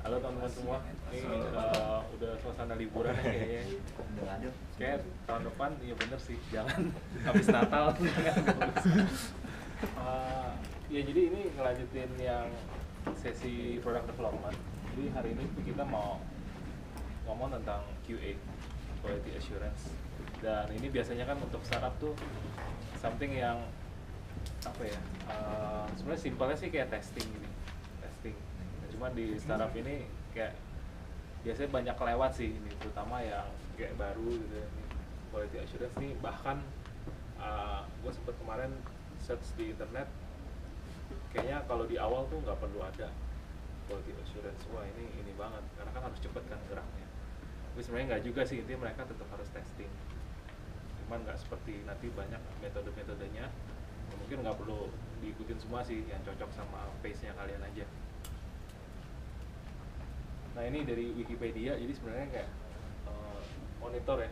Halo teman-teman semua, ini udah suasana liburan ya kayaknya. Kayak tahun depan, iya bener sih, jangan habis Natal. Ya jadi ini ngelanjutin yang sesi product development. Jadi hari ini kita mau ngomong tentang QA, quality assurance. Dan ini biasanya kan untuk startup tuh something yang apa ya? Sebenarnya simpelnya sih kayak testing gini, testing. Cuman di startup ini kayak biasanya banyak kelewat sih ini, terutama yang kayak baru gitu ya. Quality assurance nih bahkan gue sempet kemarin search di internet, kayaknya kalau di awal tuh nggak perlu ada quality assurance. Wah ini banget karena kan harus cepet kan geraknya. Tapi sebenarnya nggak juga sih, intinya mereka tetap harus testing. Cuman nggak seperti nanti banyak metode-metodenya, mungkin nggak perlu diikutin semua sih, yang cocok sama pace-nya kalian aja. Nah ini dari Wikipedia, jadi sebenarnya kayak monitor ya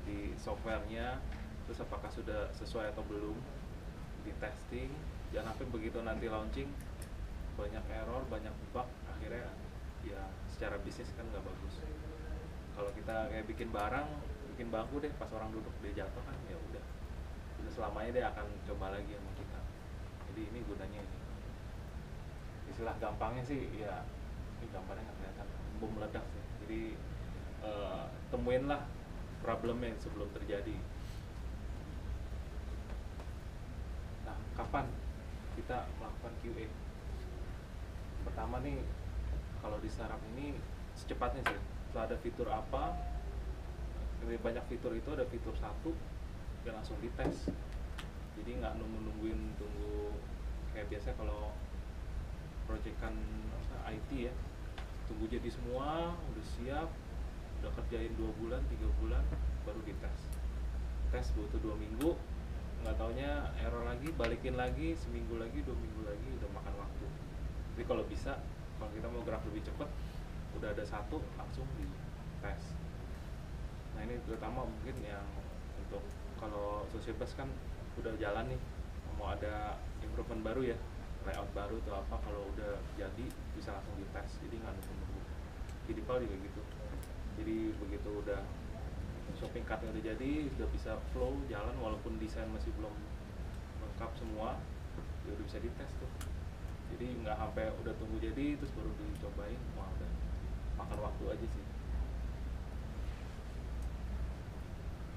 di softwarenya, terus apakah sudah sesuai atau belum, di testing, jangan sampai begitu nanti launching banyak error, banyak bug, akhirnya ya secara bisnis kan nggak bagus. Kalau kita kayak bikin barang, bikin bangku deh, pas orang duduk dia jatuh kan ya udah selamanya dia akan coba lagi sama kita. Jadi ini gunanya ini. Istilah gampangnya sih ya, ini gambarnya nggak kelihatan, bom meledak sih. Jadi temuinlah problemnya sebelum terjadi. Nah, kapan kita melakukan QA? Pertama nih, kalau di startup ini secepatnya sih. Setelah ada fitur apa, dari banyak fitur itu ada fitur satu yang langsung dites. Jadi nggak nungguin kayak biasa kalau proyekan IT ya, tunggu jadi semua udah siap, udah kerjain 2 bulan 3 bulan baru dites. Tes butuh 2 minggu, nggak taunya error lagi, balikin lagi, seminggu lagi, 2 minggu lagi, udah makan waktu. Jadi kalau bisa, kalau kita mau gerak lebih cepat, udah ada satu langsung di tes. Nah ini terutama mungkin yang untuk kalau Socialbus kan udah jalan nih, mau ada improvement baru ya, layout baru atau apa, kalau udah jadi bisa langsung dites, jadi nggak nunggu. Kidipal juga gitu, jadi begitu udah shopping cartnya udah jadi, udah bisa flow jalan walaupun desain masih belum lengkap semua, ya udah bisa dites tuh. Jadi nggak sampai udah tunggu jadi terus baru dicobain, wah udah makan waktu aja sih.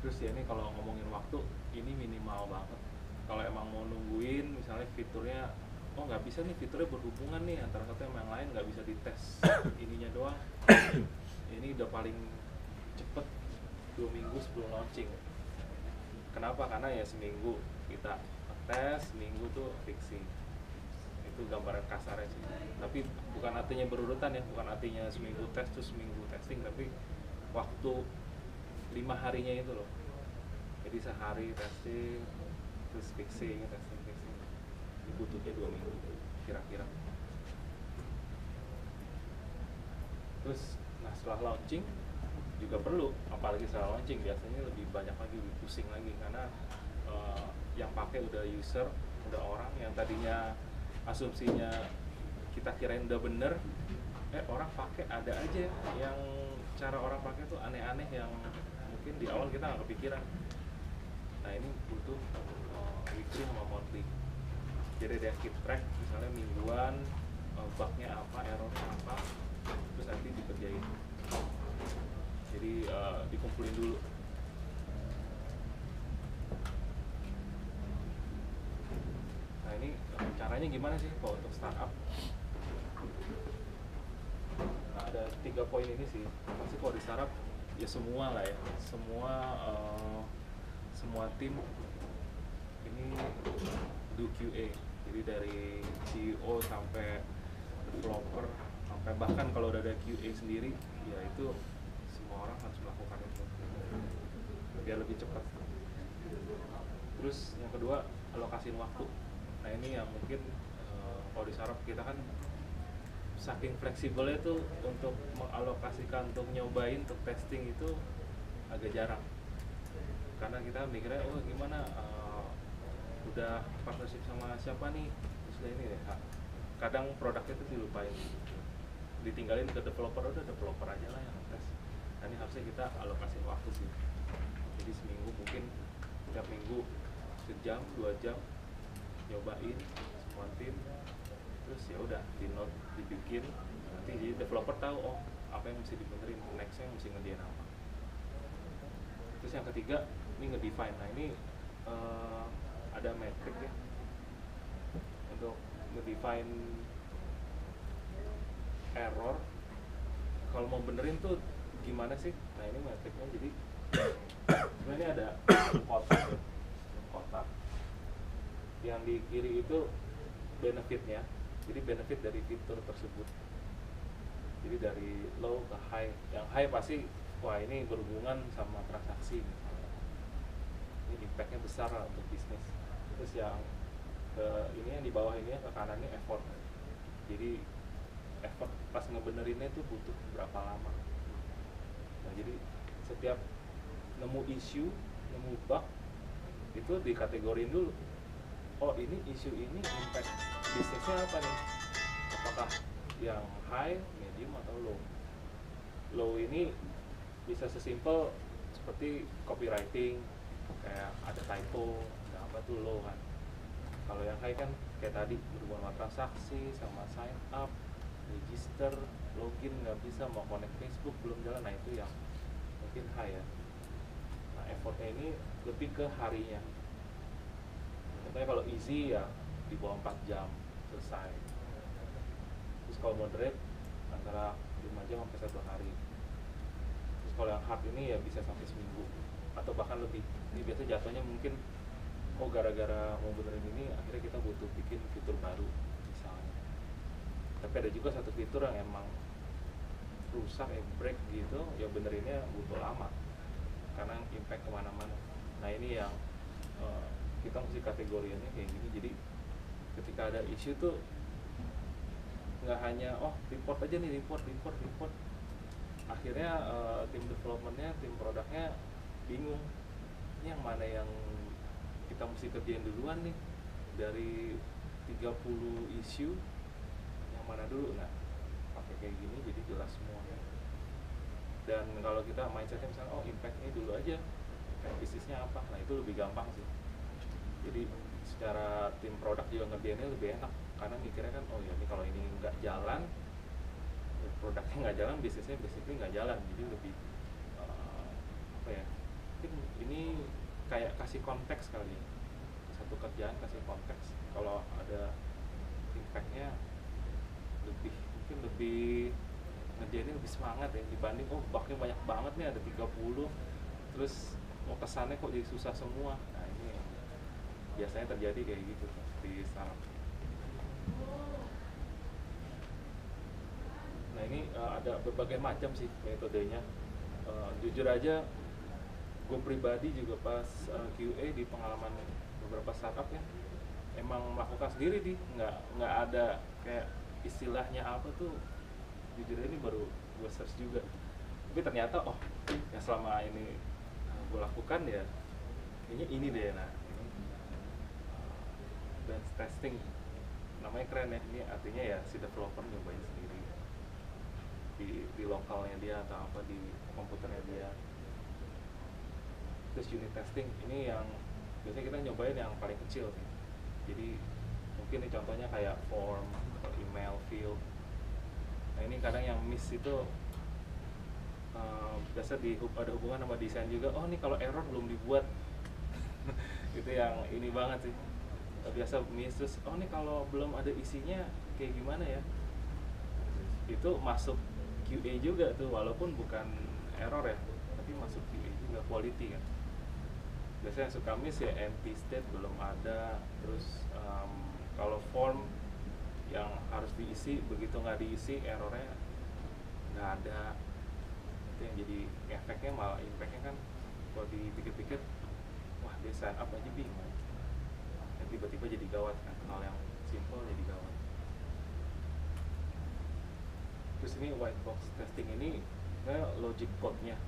Terus ya ini kalau ngomongin waktu, ini minimal banget. Kalau emang mau nungguin misalnya fiturnya, oh nggak bisa nih fiturnya berhubungan nih antara satu sama yang lain, nggak bisa dites ininya doang, ini udah paling cepet 2 minggu sebelum launching. Kenapa? Karena ya seminggu kita tes, seminggu tuh fixing. Itu gambaran kasarnya sih, tapi bukan artinya berurutan ya, bukan artinya seminggu tes terus seminggu testing, tapi waktu 5 harinya itu loh. Jadi sehari testing, terus fixing, testing, fixing. Butuhnya 2 minggu kira-kira. Terus, nah setelah launching juga perlu, apalagi setelah launching biasanya lebih banyak lagi, lebih pusing lagi, karena yang pakai udah user, udah orang yang tadinya asumsinya kita kirain udah bener, orang pakai ada aja yang cara orang pakai tuh aneh-aneh yang mungkin di awal kita nggak kepikiran. Nah ini butuh weekly sama monthly. Jadi dia keep track, misalnya mingguan, bugnya apa, errornya apa, terus nanti dikerjain. Jadi dikumpulin dulu. Nah ini caranya gimana sih kalau untuk startup? Nah, ada 3 poin ini sih. Pasti kalau di startup ya semua lah ya, semua tim ini do QA. Jadi dari CEO sampai developer, sampai bahkan kalau udah ada QA sendiri, ya itu semua orang harus melakukan itu biar lebih cepat. Terus yang kedua, alokasiin waktu. Nah ini yang mungkin kalau di startup kita kan saking fleksibelnya tuh untuk mengalokasikan, untuk nyobain, untuk testing itu agak jarang. Karena kita mikirnya, oh gimana, udah partnership sama siapa nih, terus ini deh, kadang produknya tuh dilupain. ditinggalin ke developer, udah developer aja lah yang tes. Nah ini harusnya kita alokasi waktu sih, jadi seminggu mungkin tiap minggu sejam 2 jam nyobain semua tim, terus ya udah di note dibikin, nanti jadi developer tahu oh apa yang mesti dibenerin, nextnya mesti ngerjain apa. Terus yang ketiga ini ngedefine. Nah ini ada metrik ya untuk ngedefine error. Kalau mau benerin tuh gimana sih? Nah ini metriknya, jadi sebenarnya ada kotak ya, kotak yang di kiri itu benefitnya, jadi benefit dari fitur tersebut. Jadi dari low ke high, yang high pasti wah ini berhubungan sama transaksi misalnya, ini impactnya besar lah untuk bisnis. Terus yang ke ini yang di bawah ini, ke kanannya effort, jadi effort pas ngebenerinnya itu butuh berapa lama. Nah jadi setiap nemu isu, nemu bug itu dikategorin dulu, oh ini isu ini impact bisnisnya apa nih, apakah yang high, medium, atau low. Low ini bisa sesimpel seperti copywriting, kayak ada typo, nah apa tuh low kan. Kalau yang high kan kayak tadi berhubungan sama transaksi, sama sign up, register, login nggak bisa, mau connect Facebook belum jalan, nah itu yang mungkin high ya. Nah effortnya ini lebih ke harinya. Contohnya kalau easy ya di bawah 4 jam selesai. Terus kalau moderate antara 5 jam sampai 1 hari. Terus kalau yang hard ini ya bisa sampai seminggu atau bahkan lebih. Ini biasa jatuhnya mungkin oh gara-gara mau benerin ini akhirnya kita butuh bikin fitur baru misalnya. Tapi ada juga satu fitur yang emang rusak, break gitu, ya benerinnya butuh lama karena impact kemana-mana. Nah ini yang kita mesti kategorinya kayak gini. Jadi ketika ada isu tuh nggak hanya oh report aja nih, report. Akhirnya tim developmentnya, tim produknya bingung ini yang mana yang kita mesti kerjain duluan nih dari 30 isu, yang mana dulu. Nah pakai kayak gini jadi jelas semua. Dan kalau kita mindsetnya misalnya oh impactnya dulu aja, impact bisnisnya apa, nah itu lebih gampang sih. Jadi secara tim produk juga ngerjainnya lebih enak karena mikirnya kan oh ya ini kalau ini nggak jalan, produknya nggak jalan, bisnisnya basically nggak jalan. Jadi lebih apa ya, mungkin ini kayak kasih konteks kali ya, satu kerjaan kasih konteks. Kalau ada impactnya lebih, mungkin lebih ngerjainnya lebih semangat ya dibanding oh bugnya banyak banget nih ada 30, terus mau kesannya kok jadi susah semua. Nah ini biasanya terjadi kayak gitu di startup. Nah ini ada berbagai macam sih metodenya. Jujur aja gue pribadi juga pas QA di pengalaman beberapa startup ya emang melakukan sendiri nggak ada kayak istilahnya apa tuh, jujur ini baru gue search juga. Tapi ternyata oh ya selama ini gue lakukan ya kayaknya ini deh. Nah ini bench testing namanya, keren ya. Ini artinya ya si developer nyobain sendiri di lokalnya dia atau apa di komputernya dia. Terus unit testing ini yang biasanya kita nyobain yang paling kecil sih. Jadi mungkin ini contohnya kayak form atau email field. Nah ini kadang yang miss itu biasa ada hubungan sama desain juga. Oh ini kalau error belum dibuat itu yang ini banget sih, biasa miss. Terus oh ini kalau belum ada isinya kayak gimana ya, itu masuk QA juga tuh, walaupun bukan error ya tapi masuk QA juga, quality kan. Biasanya yang suka miss ya empty state belum ada. Terus kalau form yang harus diisi begitu nggak diisi errornya nggak ada, itu yang jadi efeknya malah impactnya kan kalau dipikir-pikir wah dia sign up aja bingung, dan tiba-tiba jadi gawat kan, hal yang simple jadi gawat. Terus ini white box testing ini logic code-nya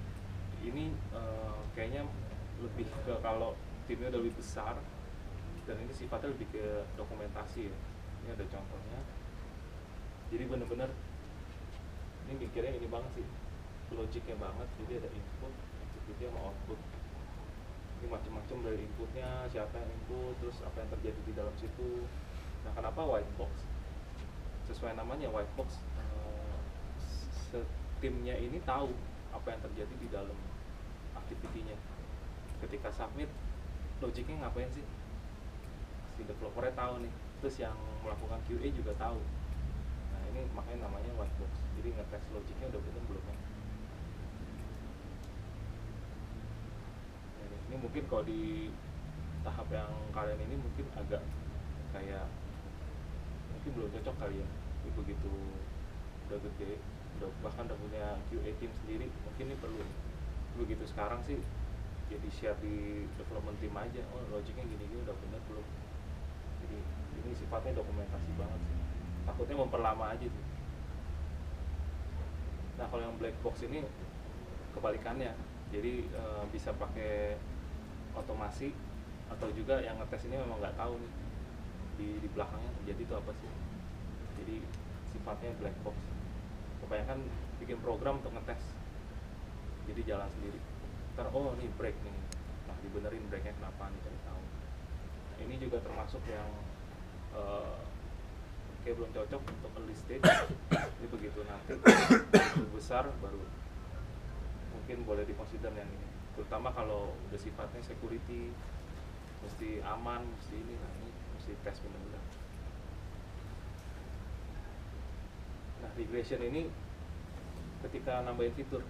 ini kayaknya lebih ke kalau timnya udah lebih besar dan ini sifatnya lebih ke dokumentasi ya. Ini ada contohnya. Jadi bener-bener ini mikirnya ini banget sih, logiknya banget. Jadi ada input, execute sama output. Ini macam-macam dari inputnya, siapa yang input, terus apa yang terjadi di dalam situ. Nah, kenapa white box? Sesuai namanya white box, timnya ini tahu apa yang terjadi di dalam activity-nya. Ketika submit, logiknya ngapain sih? Si developernya tahu nih, terus yang melakukan QA juga tahu. Nah, ini makanya namanya white box. Jadi ngetes logiknya udah bener belum ya? Ini mungkin kalau di tahap yang kalian ini mungkin agak kayak mungkin belum cocok kali ya. Tapi begitu udah gede, bahkan udah punya QA team sendiri, mungkin ini perlu. Begitu sekarang sih jadi share di development team aja, oh logiknya gini-gini udah bener belum. Jadi ini sifatnya dokumentasi banget sih, takutnya memperlama aja sih. Nah, kalau yang black box ini kebalikannya, jadi bisa pakai otomasi, atau juga yang ngetes ini memang nggak tahu nih di belakangnya terjadi itu apa sih. Jadi sifatnya black box. Kebanyakan bikin program untuk ngetes, jadi jalan sendiri. Ntar oh nih break nih, nah dibenerin breaknya kenapa nih, cari tahu. Nah, ini juga termasuk yang kayak belum cocok untuk early stage. Jadi begitu nanti besar baru mungkin boleh dikonsider yang ini, terutama kalau udah sifatnya security, mesti aman, mesti ini. Nah, ini mesti tes benar-benar. Nah, regression ini ketika nambahin fitur,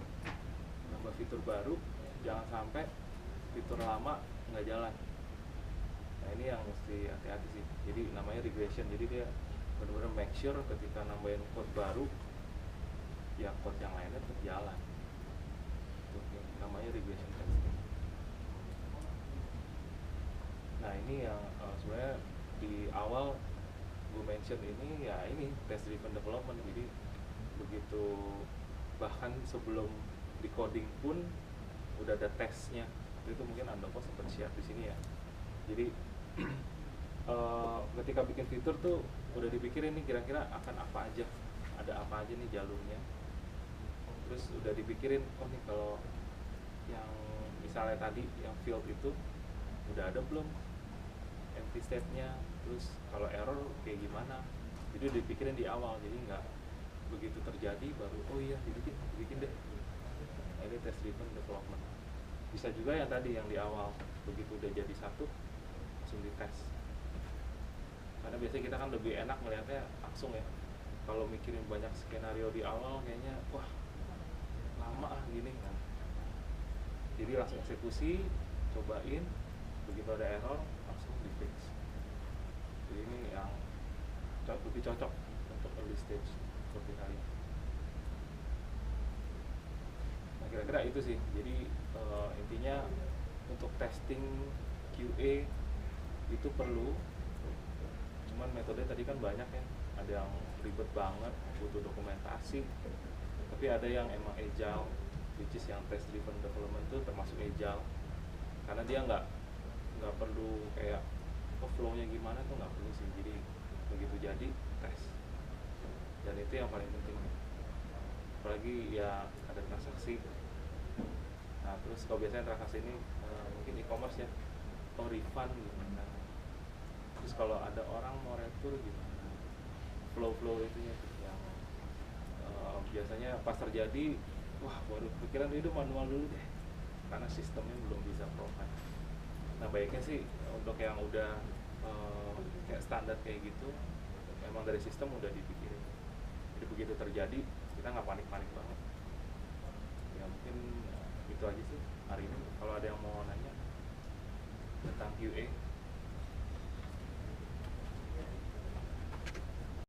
nambah fitur baru, jangan sampai fitur lama nggak jalan. Nah, ini yang mesti hati-hati sih. Jadi namanya regression, jadi dia benar-benar make sure ketika nambahin code baru, ya code yang lainnya tetap jalan. Itu namanya regression testing. Nah, ini yang sebenarnya di awal gue mention ini, ya ini test driven development. Jadi begitu, bahkan sebelum di coding pun udah ada tesnya. Itu mungkin Andoko sempat share di sini ya. Jadi ketika bikin fitur tuh udah dipikirin nih kira-kira akan apa aja, ada apa aja nih jalurnya. Terus udah dipikirin, oh nih kalau yang misalnya tadi yang field itu udah ada belum empty state-nya, terus kalau error kayak gimana. Jadi udah dipikirin di awal, jadi nggak begitu terjadi baru oh iya dibikin deh. Nah, ini test driven development. Bisa juga yang tadi yang di awal, begitu udah jadi satu langsung dites. Karena biasanya kita kan lebih enak melihatnya langsung ya. Kalau mikirin banyak skenario di awal kayaknya wah lama gini kan. Jadi langsung eksekusi, cobain, begitu ada error langsung di fix. Jadi ini yang lebih cocok untuk early stage seperti kalian. Nah, kira-kira itu sih. Jadi intinya untuk testing QA itu perlu, cuman metode tadi kan banyak ya. Ada yang ribet banget, butuh dokumentasi. Tapi ada yang emang agile, which is yang test driven development itu termasuk agile. Karena dia nggak perlu kayak flow-nya gimana tuh nggak perlu sih. Jadi begitu jadi tes, dan itu yang paling penting. Apalagi ya ada transaksi. Nah, terus kalau biasanya transaksi ini mungkin e-commerce ya, atau refund gimana. Terus kalau ada orang mau retur gimana, flow itunya tuh yang biasanya pas terjadi wah baru pikiran itu manual dulu deh, karena sistemnya belum bisa provide. Nah, baiknya sih untuk yang udah kayak standar kayak gitu, memang dari sistem udah dipikirin. Jadi begitu terjadi kita nggak panik-panik banget. Ya mungkin itu aja sih hari ini. Kalau ada yang mau nanya tentang QA